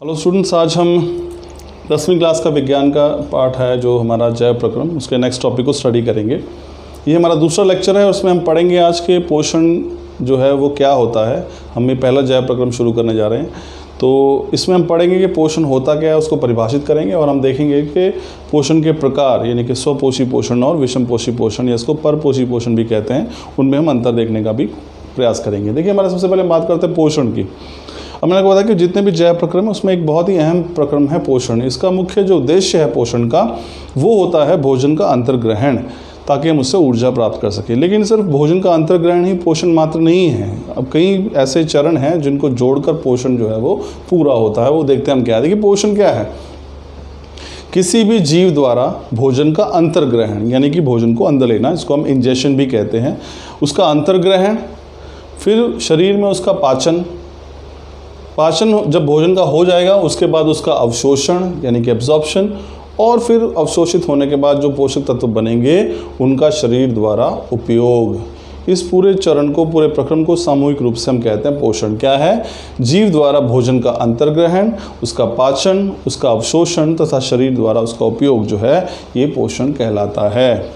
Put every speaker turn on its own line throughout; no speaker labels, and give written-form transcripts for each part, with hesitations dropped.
Hello students, आज हम 10वीं क्लास का विज्ञान का पाठ है जो हमारा जैव प्रक्रम, उसके नेक्स्ट टॉपिक को स्टडी करेंगे। ये हमारा दूसरा लेक्चर है और उसमें हम पढ़ेंगे आज के पोषण जो है वो क्या होता है। हम ये पहला जैव प्रक्रम शुरू करने जा रहे हैं, तो इसमें हम पढ़ेंगे कि पोषण होता क्या है, उसको परिभाषित करेंगे और हम देखेंगे कि पोषण के प्रकार यानी कि स्वपोषी पोषण और विषमपोषी पोषण या इसको परपोषी पोषण भी कहते हैं, उनमें हम अंतर देखने का भी प्रयास करेंगे। देखिए, हमारे सबसे पहले बात करते हैं पोषण की। अब मैंने बताया कि जितने भी जैव प्रक्रम है उसमें एक बहुत ही अहम प्रक्रम है पोषण। इसका मुख्य जो उद्देश्य है पोषण का वो होता है भोजन का अंतर्ग्रहण, ताकि हम उससे ऊर्जा प्राप्त कर सकें। लेकिन सिर्फ भोजन का अंतर्ग्रहण ही पोषण मात्र नहीं है। अब कई ऐसे चरण हैं जिनको जोड़कर पोषण जो है वो पूरा होता है। वो देखते हैं हम क्या है। देखिए, पोषण क्या है? किसी भी जीव द्वारा भोजन का अंतर्ग्रहण यानी कि भोजन को अंदर लेना, इसको हम इंजेशन भी कहते हैं। उसका अंतर्ग्रहण, फिर शरीर में उसका पाचन जब भोजन का हो जाएगा उसके बाद उसका अवशोषण यानी कि एब्जॉर्प्शन, और फिर अवशोषित होने के बाद जो पोषक तत्व बनेंगे उनका शरीर द्वारा उपयोग। इस पूरे चरण को, पूरे प्रक्रम को सामूहिक रूप से हम कहते हैं पोषण। क्या है? जीव द्वारा भोजन का अंतर्ग्रहण, उसका पाचन, उसका अवशोषण तथा शरीर द्वारा उसका उपयोग जो है ये पोषण कहलाता है।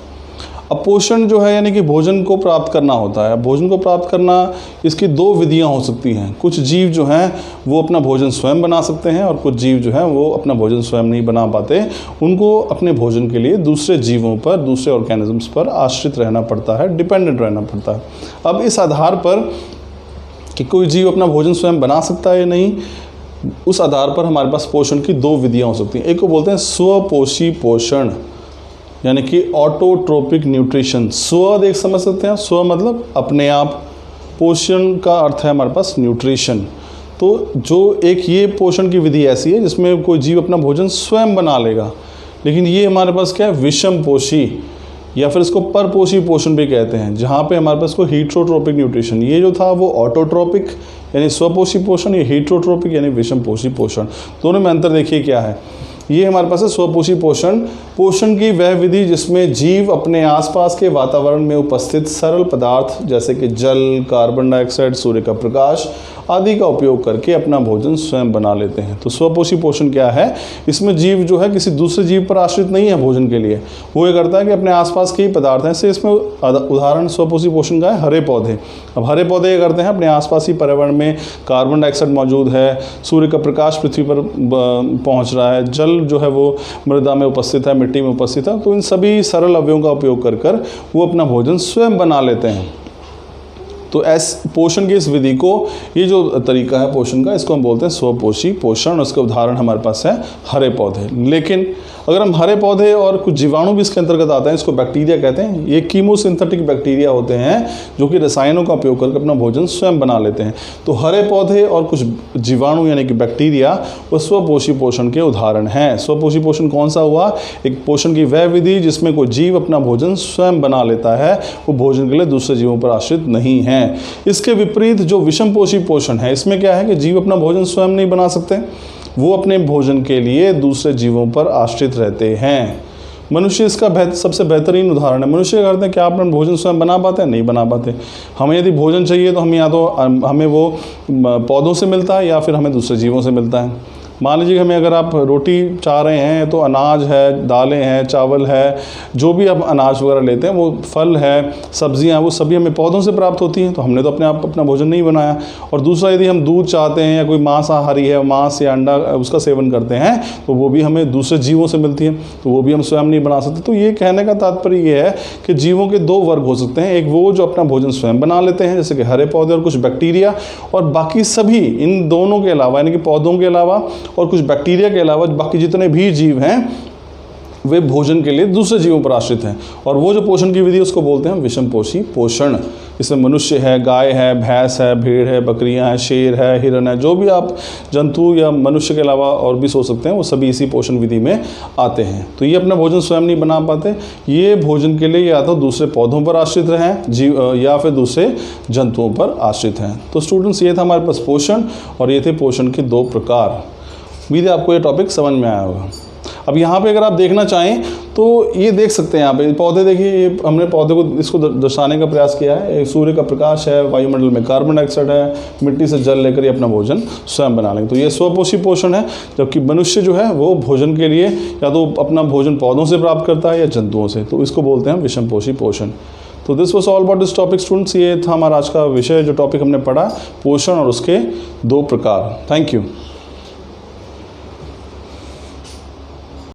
अब पोषण जो है यानी कि भोजन को प्राप्त करना होता है। भोजन को प्राप्त करना, इसकी दो विधियां हो सकती हैं। कुछ जीव जो हैं वो अपना भोजन स्वयं बना सकते हैं और कुछ जीव जो हैं वो अपना भोजन स्वयं नहीं बना पाते। उनको अपने भोजन के लिए दूसरे जीवों पर, दूसरे ऑर्गेनिजम्स पर आश्रित रहना पड़ता है, डिपेंडेंट रहना पड़ता है। अब इस आधार पर कि कोई जीव अपना भोजन स्वयं बना सकता है या नहीं, उस आधार पर हमारे पास पोषण की दो विधियाँ हो सकती हैं। एक को बोलते हैं स्वपोषी पोषण यानी कि ऑटोट्रोपिक न्यूट्रिशन। स्व देख समझ सकते हैं, स्व मतलब अपने आप, पोषण का अर्थ है हमारे पास न्यूट्रिशन। तो जो एक ये पोषण की विधि ऐसी है जिसमें कोई जीव अपना भोजन स्वयं बना लेगा। लेकिन ये हमारे पास क्या है? विषमपोषी या फिर इसको परपोषी पोषण भी कहते हैं, जहाँ पे हमारे पास को हीट्रोट्रोपिक न्यूट्रिशन। ये जो था वो ऑटोट्रोपिक यानी स्वपोषी पोषण, ये हीट्रोट्रोपिक यानी विषमपोषी पोषण। दोनों में अंतर देखिए क्या है। ये हमारे पास है स्वपोषी पोषण। पोषण की वह विधि जिसमें जीव अपने आसपास के वातावरण में उपस्थित सरल पदार्थ जैसे कि जल, कार्बन डाइऑक्साइड, सूर्य का प्रकाश आदि का उपयोग करके अपना भोजन स्वयं बना लेते हैं। तो स्वपोषी पोषण क्या है? इसमें जीव जो है किसी दूसरे जीव पर आश्रित नहीं है भोजन के लिए। वो ये करता है कि अपने आसपास के ही पदार्थ हैं। इससे इसमें उदाहरण स्वपोषी पोषण का है हरे पौधे। अब हरे पौधे ये करते हैं, अपने आसपास ही पर्यावरण में कार्बन डाइऑक्साइड मौजूद है, सूर्य का प्रकाश पृथ्वी पर पहुँच रहा है, जल जो है वो मृदा में उपस्थित है, मिट्टी में उपस्थित है। तो इन सभी सरल अवयवों का उपयोग कर वो अपना भोजन स्वयं बना लेते हैं। तो पोषण की इस विधि को, ये जो तरीका है पोषण का, इसको हम बोलते हैं स्वपोषी पोषण। उसके उदाहरण हमारे पास है हरे पौधे। लेकिन अगर हम हरे पौधे और कुछ जीवाणु भी इसके अंतर्गत आते हैं, इसको बैक्टीरिया कहते हैं। ये कीमोसिंथेटिक बैक्टीरिया होते हैं जो कि रसायनों का उपयोग करके अपना भोजन स्वयं बना लेते हैं। तो हरे पौधे और कुछ जीवाणु यानी कि बैक्टीरिया वो स्वपोषी पोषण के उदाहरण हैं। स्वपोषी पोषण कौन सा हुआ? एक पोषण की वह विधि जिसमें कोई जीव अपना भोजन स्वयं बना लेता है, वो भोजन के लिए दूसरे जीवों पर आश्रित नहीं है। इसके विपरीत जो विषमपोषी पोषण है, इसमें क्या है कि जीव अपना भोजन स्वयं नहीं बना सकते, वो अपने भोजन के लिए दूसरे जीवों पर आश्रित रहते हैं। मनुष्य इसका सबसे बेहतरीन उदाहरण है। मनुष्य करते हैं, क्या अपना भोजन स्वयं बना पाते हैं? नहीं बना पाते। हमें यदि भोजन चाहिए तो हम या तो हमें वो पौधों से मिलता है या फिर हमें दूसरे जीवों से मिलता है। मान लीजिए हमें अगर आप रोटी चाह रहे हैं तो अनाज है, दालें हैं, चावल है, जो भी आप अनाज वगैरह लेते हैं, वो फल है, सब्जियां, वो सभी हमें पौधों से प्राप्त होती हैं। तो हमने तो अपने आप अपना भोजन नहीं बनाया। और दूसरा, यदि हम दूध चाहते हैं या कोई मांसाहारी है, मांस या अंडा उसका सेवन करते हैं, तो वो भी हमें दूसरे जीवों से मिलती है, तो वो भी हम स्वयं नहीं बना सकते। तो ये कहने का तात्पर्य ये है कि जीवों के दो वर्ग हो सकते हैं। एक वो जो अपना भोजन स्वयं बना लेते हैं जैसे कि हरे पौधे और कुछ बैक्टीरिया, और बाकी सभी इन दोनों के अलावा यानी कि पौधों के अलावा और कुछ बैक्टीरिया के अलावा बाकी जितने भी जीव हैं वे भोजन के लिए दूसरे जीवों पर आश्रित हैं। और वो जो पोषण की विधि उसको बोलते हैं विषमपोषी पोषण। इसमें मनुष्य है, गाय है, भैंस है, भेड़ है, बकरियां हैं, शेर है, हिरन है, जो भी आप जंतु या मनुष्य के अलावा और भी सोच सकते हैं, वो सभी इसी पोषण विधि में आते हैं। तो ये अपना भोजन स्वयं नहीं बना पाते। ये भोजन के लिए या तो दूसरे पौधों पर आश्रित रहें जीव या फिर दूसरे जंतुओं पर आश्रित हैं। तो स्टूडेंट्स, ये था हमारे पास पोषण और ये थे पोषण के दो प्रकार। उम्मीद है आपको ये टॉपिक समझ में आया होगा। अब यहाँ पे अगर आप देखना चाहें तो ये देख सकते हैं यहाँ पे पौधे, देखिए ये हमने पौधे को इसको दर्शाने का प्रयास किया है। सूर्य का प्रकाश है, वायुमंडल में कार्बन डाइऑक्साइड है, मिट्टी से जल लेकर ये अपना भोजन स्वयं बना लेंगे। तो ये स्वपोषी पोषण है, जबकि मनुष्य जो है वो भोजन के लिए या तो अपना भोजन पौधों से प्राप्त करता है या जंतुओं से, तो इसको बोलते हैं विषमपोषी पोषण। तो this was all about this topic students. ये था हमारा आज का विषय, जो टॉपिक हमने पढ़ा पोषण और उसके 2 प्रकार। Thank you.